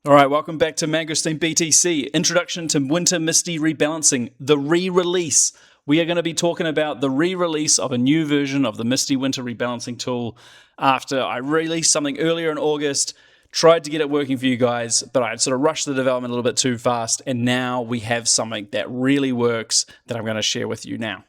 All right, welcome back to Mangosteen BTC, Introduction to Winter MSTY Rebalancing, the re-release. We are going to be talking about the re-release of a new version of the MSTY Winter Rebalancing tool after I released something earlier in August, tried to get it working for you guys, but I had sort of rushed the development a little bit too fast, and now we have something that really works that I'm going to share with you now.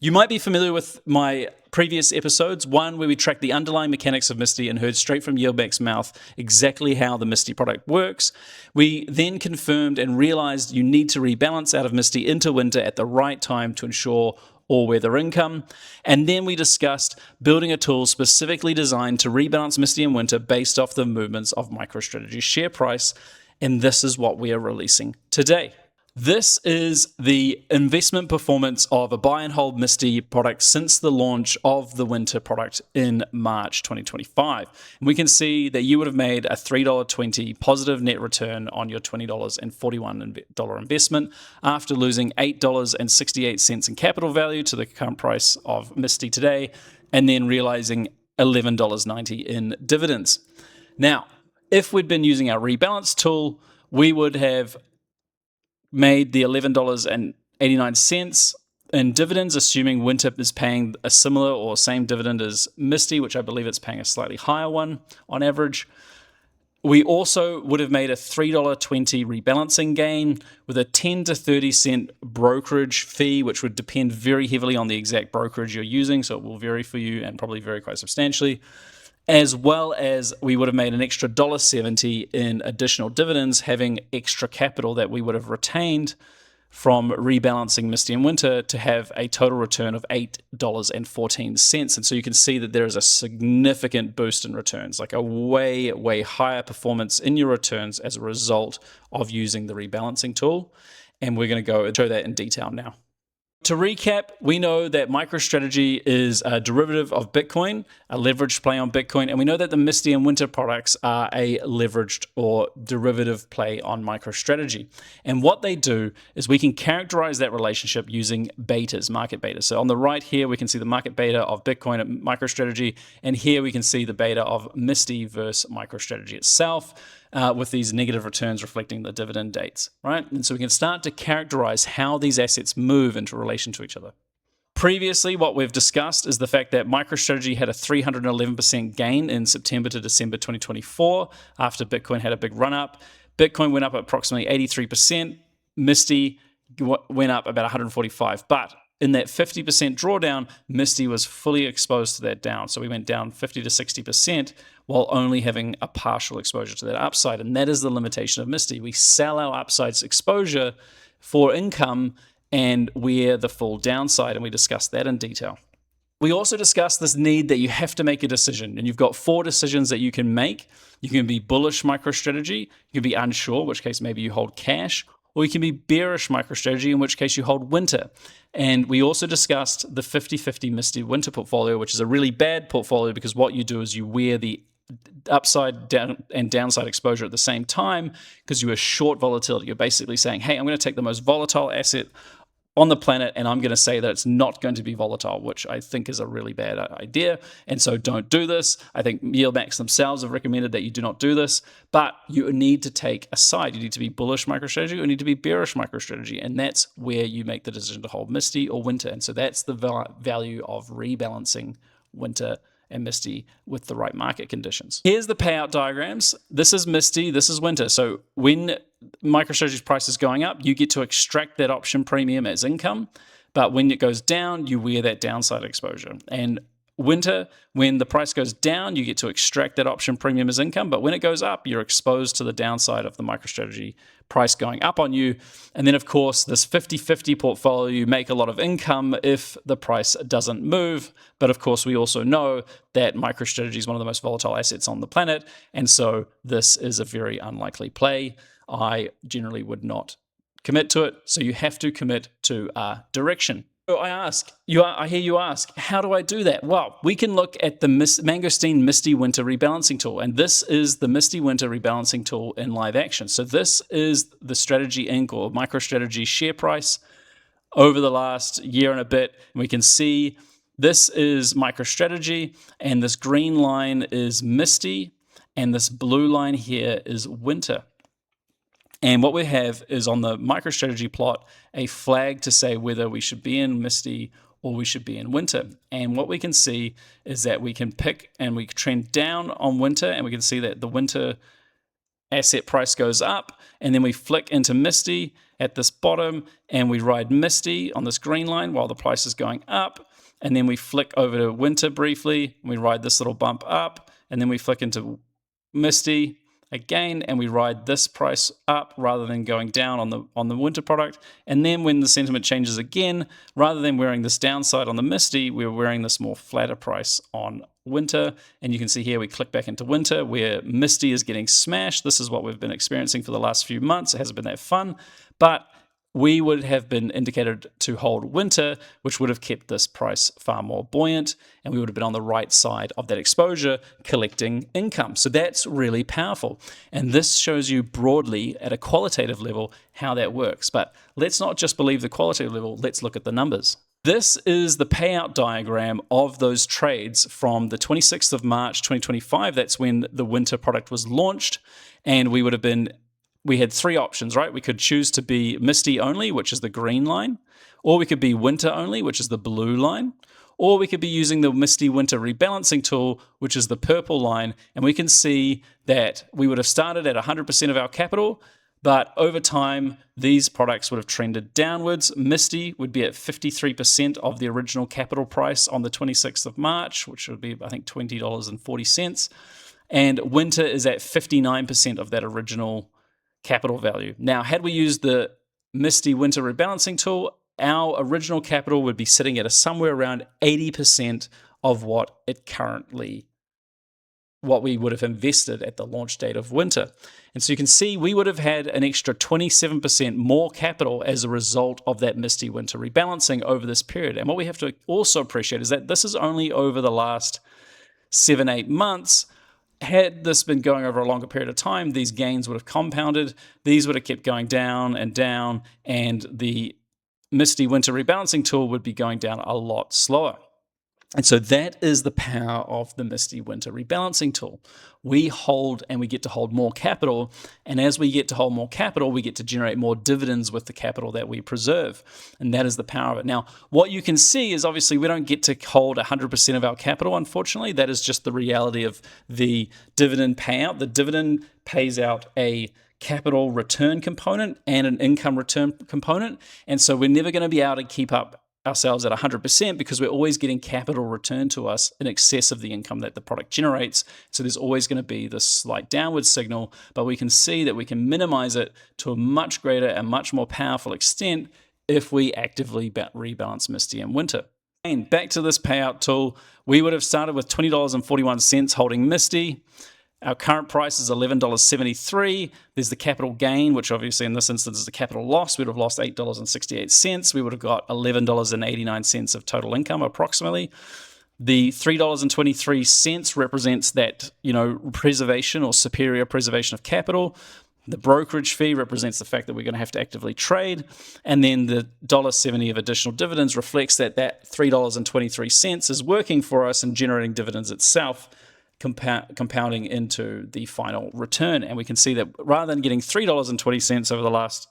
You might be familiar with my previous episodes, one where we tracked the underlying mechanics of MSTY and heard straight from yieldmax's mouth exactly how the MSTY product works. We then confirmed and realized you need to rebalance out of MSTY into winter at the right time to ensure all-weather income. And then we discussed building a tool specifically designed to rebalance MSTY in winter based off the movements of MicroStrategy's share price. And this is what we are releasing today. This is the investment performance of a buy and hold MSTY product since the launch of the winter product in March 2025. And we can see that you would have made a $3.20 positive net return on your $20.41 investment after losing $8.68 in capital value to the current price of MSTY today, and then realizing $11.90 in dividends. Now, if we'd been using our rebalance tool, we would have made the $11.89 in dividends, assuming winter is paying a similar or same dividend as MSTY, which I believe it's paying a slightly higher one on average. We also would have made a $3.20 rebalancing gain with a 10 to 30 cent brokerage fee, which would depend very heavily on the exact brokerage you're using, so it will vary for you and probably vary quite substantially. As well as we would have made an extra $1.70 in additional dividends, having extra capital that we would have retained from rebalancing MSTY in winter to have a total return of $8.14. And so you can see that there is a significant boost in returns, like a way, way higher performance in your returns as a result of using the rebalancing tool. And we're going to go and show that in detail now. To recap, we know that MicroStrategy is a derivative of Bitcoin, a leveraged play on Bitcoin, and we know that the MSTY and Winter products are a leveraged or derivative play on MicroStrategy. And what they do is we can characterize that relationship using betas, market betas. So on the right here, we can see the market beta of Bitcoin at MicroStrategy, and here we can see the beta of MSTY versus MicroStrategy itself. With these negative returns reflecting the dividend dates, right? And so we can start to characterize how these assets move into relation to each other. Previously, what we've discussed is the fact that MicroStrategy had a 311% gain in September to December 2024 after Bitcoin had a big run up. Bitcoin went up approximately 83%. MSTY went up about 145%. But in that 50% drawdown, MSTY was fully exposed to that down. So we went down 50 to 60% while only having a partial exposure to that upside. And that is the limitation of MSTY. We sell our upside exposure for income and wear the full downside. And we discussed that in detail. We also discussed this need that you have to make a decision. And you've got 4 decisions that you can make. You can be bullish MicroStrategy. You can be unsure, in which case maybe you hold cash. Or you can be bearish MicroStrategy, in which case you hold winter. And we also discussed the 50-50 MSTY winter portfolio, which is a really bad portfolio because what you do is you wear the upside down and downside exposure at the same time because you are short volatility. You're basically saying, hey, I'm going to take the most volatile asset on the planet and I'm going to say that it's not going to be volatile, which I think is a really bad idea. And so don't do this. I think yieldmax themselves have recommended that you do not do this, but you need to take a side. You need to be bullish MicroStrategy or you need to be bearish MicroStrategy. And that's where you make the decision to hold MSTY or winter. And so that's the value of rebalancing winter and MSTY with the right market conditions. Here's the payout diagrams. This is MSTY, this is winter. So when MicroStrategy's price is going up, you get to extract that option premium as income. But when it goes down, you wear that downside exposure. And winter, when the price goes down, you get to extract that option premium as income. But when it goes up, you're exposed to the downside of the MicroStrategy price going up on you. And then, of course, this 50-50 portfolio, you make a lot of income if the price doesn't move. But, of course, we also know that MicroStrategy is one of the most volatile assets on the planet. And so this is a very unlikely play. I generally would not commit to it. So you have to commit to a direction. So I hear you ask, how do I do that? Well, we can look at the Mangosteen MSTY Winter Rebalancing Tool, and this is the MSTY Winter Rebalancing Tool in live action. So this is the Strategy Inc. or MicroStrategy share price over the last year and a bit. We can see this is MicroStrategy, and this green line is MSTY, and this blue line here is winter. And what we have is on the MicroStrategy plot a flag to say whether we should be in MSTY or we should be in winter. And what we can see is that we can pick and we trend down on winter, and we can see that the winter asset price goes up, and then we flick into MSTY at this bottom, and we ride MSTY on this green line while the price is going up, and then we flick over to winter briefly, and we ride this little bump up, and then we flick into MSTY again, and we ride this price up rather than going down on the winter product. And then when the sentiment changes again, rather than wearing this downside on the MSTY, we're wearing this more flatter price on winter. And you can see here we click back into winter where MSTY is getting smashed. This is what we've been experiencing for the last few months. It hasn't been that fun, but we would have been indicated to hold winter, which would have kept this price far more buoyant, and we would have been on the right side of that exposure collecting income. So that's really powerful. And this shows you broadly at a qualitative level how that works. But let's not just believe the qualitative level, let's look at the numbers. This is the payout diagram of those trades from the 26th of March 2025. That's when the winter product was launched, and we had three options, right? We could choose to be MSTY only, which is the green line, or we could be winter only, which is the blue line, or we could be using the MSTY Winter Rebalancing tool, which is the purple line, and we can see that we would have started at 100% of our capital, but over time, these products would have trended downwards. MSTY would be at 53% of the original capital price on the 26th of March, which would be, I think, $20.40, and winter is at 59% of that original capital value. Now, had we used the MSTY Winter Rebalancing tool, our original capital would be sitting at somewhere around 80% of what we would have invested at the launch date of winter. And so you can see we would have had an extra 27% more capital as a result of that MSTY Winter Rebalancing over this period. And what we have to also appreciate is that this is only over the last 7-8 months. Had this been going over a longer period of time, these gains would have compounded. These would have kept going down and down, and the MSTY Winter Rebalancing tool would be going down a lot slower. And so that is the power of the MSTY Winter Rebalancing tool. We hold, and we get to hold more capital, and as we get to hold more capital, we get to generate more dividends with the capital that we preserve, and that is the power of it. Now, what you can see is obviously we don't get to hold 100% of our capital, unfortunately. That is just the reality of the dividend payout. The dividend pays out a capital return component and an income return component, and so we're never going to be able to keep up ourselves at 100% because we're always getting capital returned to us in excess of the income that the product generates. So there's always going to be this slight downward signal, but we can see that we can minimize it to a much greater and much more powerful extent if we actively rebalance MSTY in winter. And back to this payout tool, we would have started with $20.41 holding MSTY. Our current price is $11.73. There's the capital gain, which obviously in this instance is the capital loss. We would have lost $8.68. We would have got $11.89 of total income approximately. The $3.23 represents that, preservation or superior preservation of capital. The brokerage fee represents the fact that we're going to have to actively trade. And then the $1.70 of additional dividends reflects that $3.23 is working for us and generating dividends itself, compounding into the final return. And we can see that rather than getting $3.20 over the last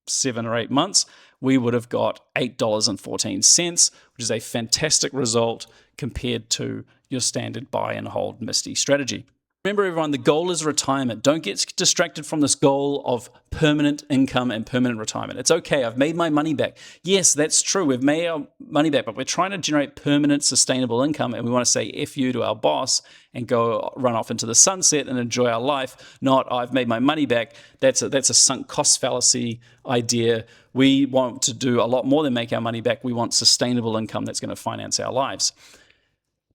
7 or 8 months, we would have got $8.14, which is a fantastic result compared to your standard buy and hold MSTY strategy. Remember, everyone, the goal is retirement. Don't get distracted from this goal of permanent income and permanent retirement. It's okay, I've made my money back. Yes, that's true, we've made our money back, but we're trying to generate permanent, sustainable income, and we want to say F you to our boss and go run off into the sunset and enjoy our life, not I've made my money back. That's a sunk cost fallacy idea. We want to do a lot more than make our money back. We want sustainable income that's going to finance our lives.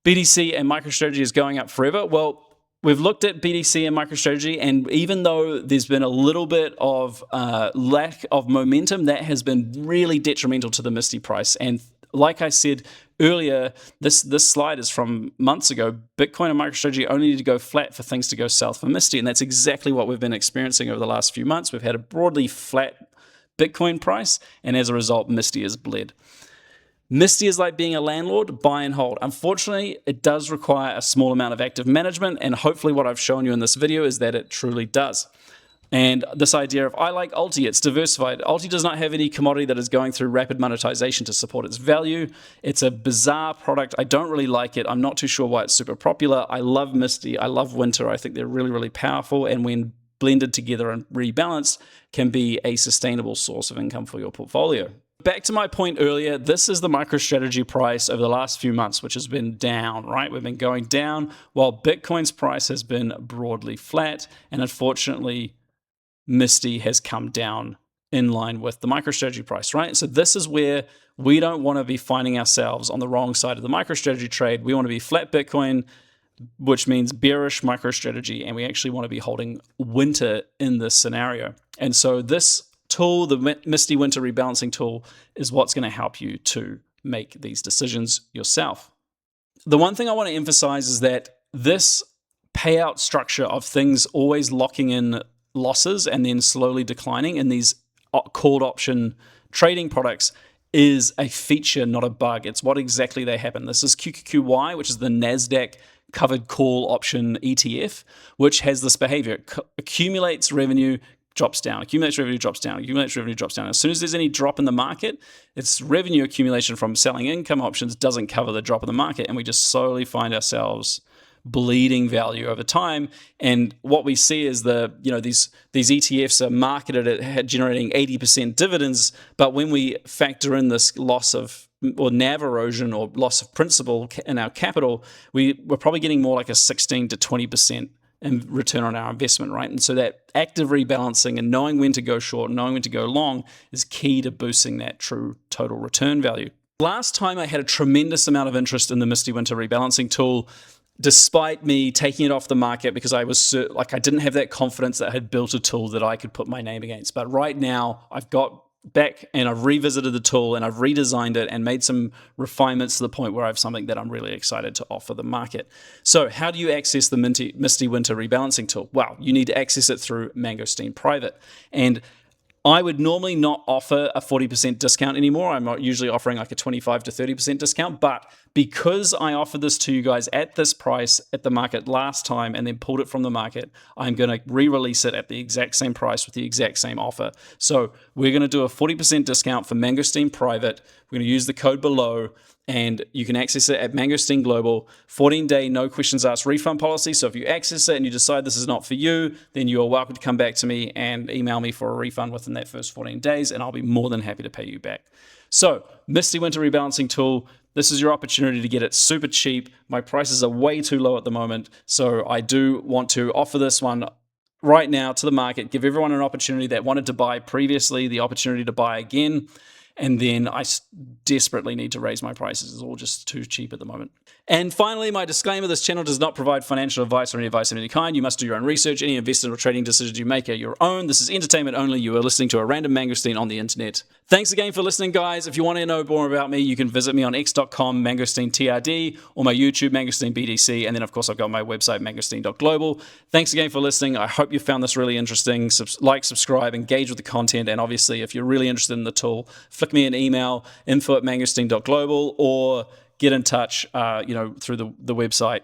BTC and MicroStrategy is going up forever. Well, we've looked at BTC and MicroStrategy, and even though there's been a little bit of lack of momentum, that has been really detrimental to the MSTY price. And like I said earlier, this slide is from months ago. Bitcoin and MicroStrategy only need to go flat for things to go south for MSTY, and that's exactly what we've been experiencing over the last few months. We've had a broadly flat Bitcoin price, and as a result, MSTY has bled. MSTY is like being a landlord, buy and hold. Unfortunately, it does require a small amount of active management, and hopefully what I've shown you in this video is that it truly does. And this idea of, I like Alti, it's diversified. Alti does not have any commodity that is going through rapid monetization to support its value. It's a bizarre product. I don't really like it. I'm not too sure why it's super popular. I love MSTY. I love Winter. I think they're really, really powerful. And when blended together and rebalanced, can be a sustainable source of income for your portfolio. Back to my point earlier, this is the MicroStrategy price over the last few months, which has been down, right? We've been going down while Bitcoin's price has been broadly flat. And unfortunately, MSTY has come down in line with the MicroStrategy price, right? So this is where we don't want to be finding ourselves on the wrong side of the MicroStrategy trade. We want to be flat Bitcoin, which means bearish MicroStrategy, and we actually want to be holding Winter in this scenario. And so this tool, the MSTY Winter Rebalancing tool, is what's going to help you to make these decisions yourself. The one thing I want to emphasize is that this payout structure of things always locking in losses and then slowly declining in these called option trading products is a feature, not a bug. It's what exactly they happen. This is QQQY, which is the NASDAQ covered call option ETF, which has this behavior. It accumulates revenue, drops down, accumulates revenue, drops down, accumulates revenue, drops down. As soon as there's any drop in the market, its revenue accumulation from selling income options doesn't cover the drop in the market, and we just slowly find ourselves bleeding value over time. And what we see is these ETFs are marketed at generating 80% dividends, but when we factor in this loss of or NAV erosion or loss of principal in our capital, we're probably getting more like a 16 to 20% in return on our investment, right? And so that active rebalancing and knowing when to go short and knowing when to go long is key to boosting that true total return value. Last time I had a tremendous amount of interest in the MSTY Winter Rebalancing tool, despite me taking it off the market because I was I didn't have that confidence that I had built a tool that I could put my name against. But right now I've got back and I've revisited the tool and I've redesigned it and made some refinements to the point where I have something that I'm really excited to offer the market. So how do you access the MSTY Winter Rebalancing tool? Well, you need to access it through Mangosteen Private. And I would normally not offer a 40% discount anymore. I'm not usually offering like a 25 to 30% discount, but because I offered this to you guys at this price at the market last time and then pulled it from the market, I'm going to re-release it at the exact same price with the exact same offer. So we're going to do a 40% discount for Mangosteen Private. We're going to use the code below, and you can access it at Mangosteen Global. 14-day, no questions asked refund policy. So if you access it and you decide this is not for you, then you are welcome to come back to me and email me for a refund within that first 14 days, and I'll be more than happy to pay you back. So MSTY Winter Rebalancing tool, this is your opportunity to get it super cheap. My prices are way too low at the moment, so I do want to offer this one right now to the market, give everyone an opportunity that wanted to buy previously, the opportunity to buy again. And then I desperately need to raise my prices. It's all just too cheap at the moment. And finally, my disclaimer, this channel does not provide financial advice or any advice of any kind. You must do your own research. Any investment or trading decisions you make are your own. This is entertainment only. You are listening to a random Mangosteen on the internet. Thanks again for listening, guys. If you want to know more about me, you can visit me on x.com, MangosteenTRD, or my YouTube, Mangosteen BDC. And then, of course, I've got my website, mangosteen.global. Thanks again for listening. I hope you found this really interesting. Like, subscribe, engage with the content. And obviously, if you're really interested in the tool, flick me an email, info@mangosteen.global, or get in touch through the website